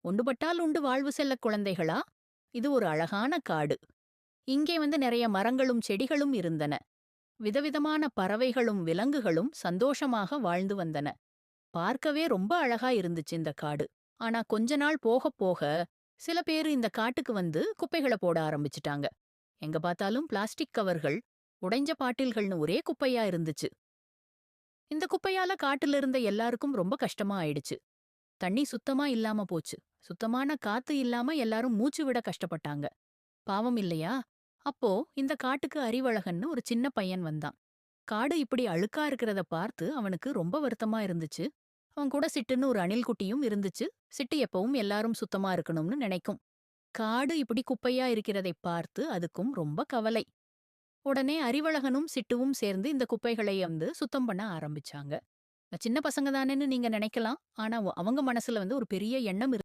ஒண்டுபட்டால் உண்டு வாழ்வு செல்லக் குழந்தைகளா, இது ஒரு அழகான காடு. இங்கே நிறைய மரங்களும் செடிகளும் இருந்தன. விதவிதமான பறவைகளும் விலங்குகளும் சந்தோஷமாக வாழ்ந்து வந்தன. பார்க்கவே ரொம்ப அழகா இருந்துச்சு இந்த காடு. ஆனா கொஞ்ச நாள் போகப் போக சில பேரு இந்த காட்டுக்கு வந்து குப்பைகள போட ஆரம்பிச்சுட்டாங்க. எங்க பார்த்தாலும் பிளாஸ்டிக் கவர்கள், உடைஞ்ச பாட்டில்கள்னு ஒரே குப்பையா இருந்துச்சு. இந்த குப்பையால காட்டுல இருந்த எல்லாருக்கும் ரொம்ப கஷ்டமா ஆயிடுச்சு. தண்ணி சுத்தமா இல்லாம போச்சு. சுத்தமான காத்து இல்லாம எல்லாரும் மூச்சு விட கஷ்டப்பட்டாங்க. பாவம் இல்லையா? அப்போ இந்த காட்டுக்கு அறிவழகன்னு ஒரு சின்ன பையன் வந்தான். காடு இப்படி அழுக்கா இருக்கிறத பார்த்து அவனுக்கு ரொம்ப வருத்தமா இருந்துச்சு. அவன் கூட சிட்டுன்னு ஒரு அணில் குட்டியும் இருந்துச்சு. சிட்டு எப்பவும் எல்லாரும் சுத்தமா இருக்கணும்னு நினைக்கும். காடு இப்படி குப்பையா இருக்கிறதை பார்த்து அதுக்கும் ரொம்ப கவலை. உடனே அறிவழகனும் சிட்டுவும் சேர்ந்து இந்த குப்பைகளை சுத்தம் பண்ண ஆரம்பிச்சாங்க. சின்ன பசங்க தானேன்னு நீங்க நினைக்கலாம். ஆனா அவங்க மனசுல ஒரு பெரிய எண்ணம்